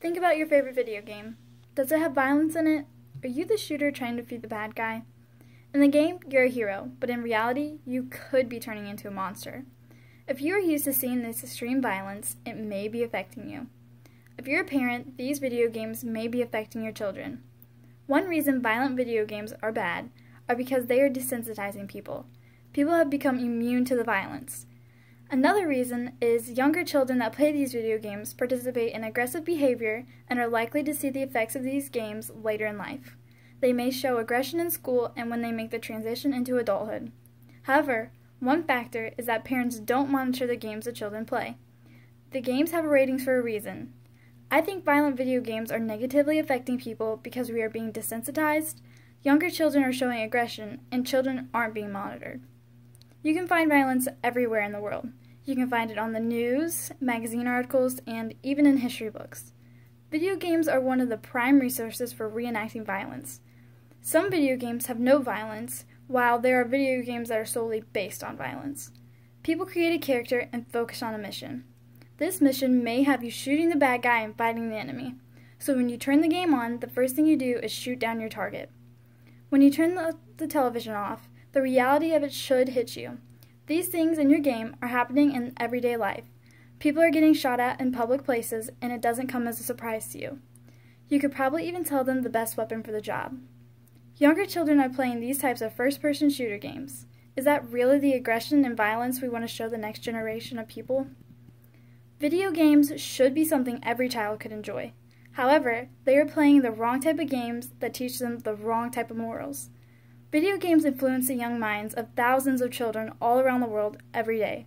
Think about your favorite video game. Does it have violence in it? Are you the shooter trying to defeat the bad guy? In the game, you're a hero, but in reality, you could be turning into a monster. If you are used to seeing this extreme violence, it may be affecting you. If you're a parent, these video games may be affecting your children. One reason violent video games are bad are because they are desensitizing people. People have become immune to the violence. Another reason is younger children that play these video games participate in aggressive behavior and are likely to see the effects of these games later in life. They may show aggression in school and when they make the transition into adulthood. However, one factor is that parents don't monitor the games the children play. The games have ratings for a reason. I think violent video games are negatively affecting people because we are being desensitized, younger children are showing aggression, and children aren't being monitored. You can find violence everywhere in the world. You can find it on the news, magazine articles, and even in history books. Video games are one of the prime resources for reenacting violence. Some video games have no violence, while there are video games that are solely based on violence. People create a character and focus on a mission. This mission may have you shooting the bad guy and fighting the enemy. So when you turn the game on, the first thing you do is shoot down your target. When you turn the television off, the reality of it should hit you. These things in your game are happening in everyday life. People are getting shot at in public places, and it doesn't come as a surprise to you. You could probably even tell them the best weapon for the job. Younger children are playing these types of first-person shooter games. Is that really the aggression and violence we want to show the next generation of people? Video games should be something every child could enjoy. However, they are playing the wrong type of games that teach them the wrong type of morals. Video games influence the young minds of thousands of children all around the world every day.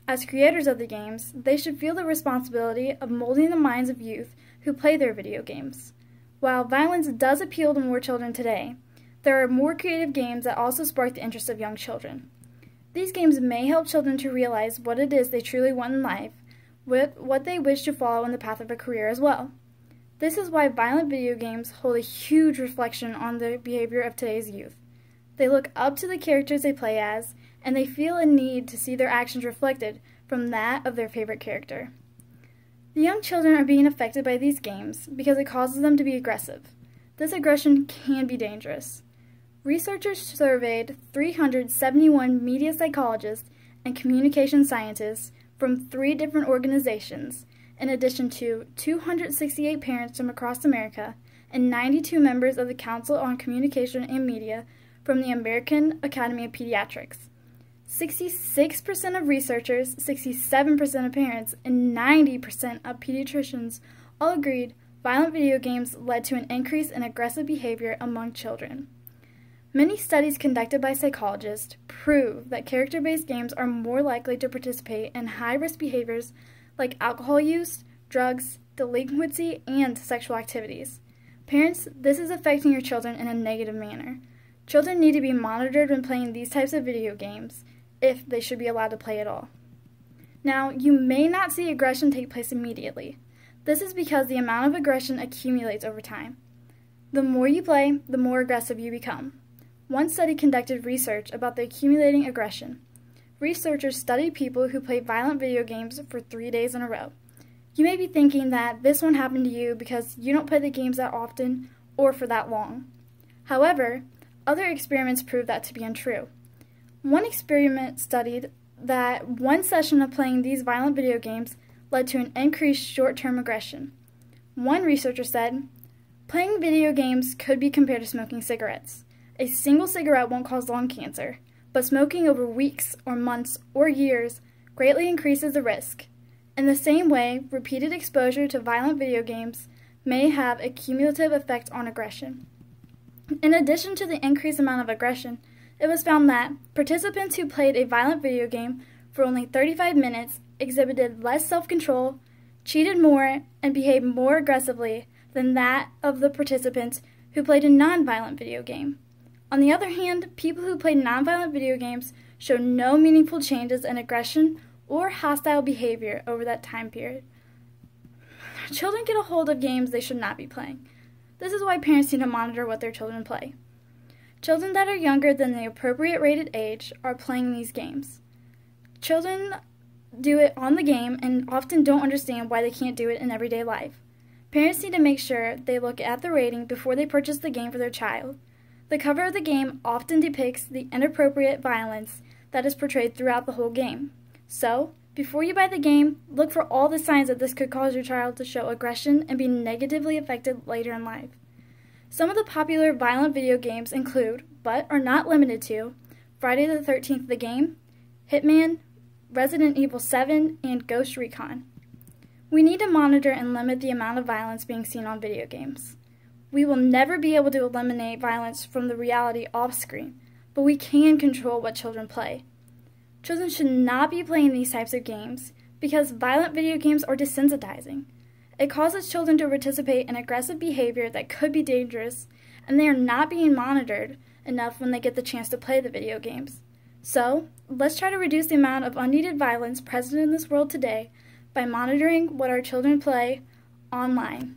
As creators of the games, they should feel the responsibility of molding the minds of youth who play their video games. While violence does appeal to more children today, there are more creative games that also spark the interest of young children. These games may help children to realize what it is they truly want in life, what they wish to follow in the path of a career as well. This is why violent video games hold a huge reflection on the behavior of today's youth. They look up to the characters they play as, and they feel a need to see their actions reflected from that of their favorite character. The young children are being affected by these games because it causes them to be aggressive. This aggression can be dangerous. Researchers surveyed 371 media psychologists and communication scientists from 3 different organizations, in addition to 268 parents from across America and 92 members of the Council on Communication and Media from the American Academy of Pediatrics. 66% of researchers, 67% of parents, and 90% of pediatricians all agreed violent video games led to an increase in aggressive behavior among children. Many studies conducted by psychologists prove that character-based games are more likely to participate in high-risk behaviors like alcohol use, drugs, delinquency, and sexual activities. Parents, this is affecting your children in a negative manner. Children need to be monitored when playing these types of video games, if they should be allowed to play at all. Now, you may not see aggression take place immediately. This is because the amount of aggression accumulates over time. The more you play, the more aggressive you become. One study conducted research about the accumulating aggression. Researchers studied people who played violent video games for 3 days in a row. You may be thinking that this won't happen to you because you don't play the games that often or for that long. However, other experiments prove that to be untrue. One experiment studied that one session of playing these violent video games led to an increased short-term aggression. One researcher said, "Playing video games could be compared to smoking cigarettes. A single cigarette won't cause lung cancer, but smoking over weeks or months or years greatly increases the risk. In the same way, repeated exposure to violent video games may have a cumulative effect on aggression." In addition to the increased amount of aggression, it was found that participants who played a violent video game for only 35 minutes exhibited less self-control, cheated more, and behaved more aggressively than that of the participants who played a non-violent video game. On the other hand, people who played non-violent video games showed no meaningful changes in aggression or hostile behavior over that time period. Children get a hold of games they should not be playing. This is why parents need to monitor what their children play. Children that are younger than the appropriate rated age are playing these games. Children do it on the game and often don't understand why they can't do it in everyday life. Parents need to make sure they look at the rating before they purchase the game for their child. The cover of the game often depicts the inappropriate violence that is portrayed throughout the whole game. So, before you buy the game, look for all the signs that this could cause your child to show aggression and be negatively affected later in life. Some of the popular violent video games include, but are not limited to, Friday the 13th the game, Hitman, Resident Evil 7, and Ghost Recon. We need to monitor and limit the amount of violence being seen on video games. We will never be able to eliminate violence from the reality off-screen, but we can control what children play. Children should not be playing these types of games because violent video games are desensitizing. It causes children to participate in aggressive behavior that could be dangerous, and they are not being monitored enough when they get the chance to play the video games. So, let's try to reduce the amount of unneeded violence present in this world today by monitoring what our children play online.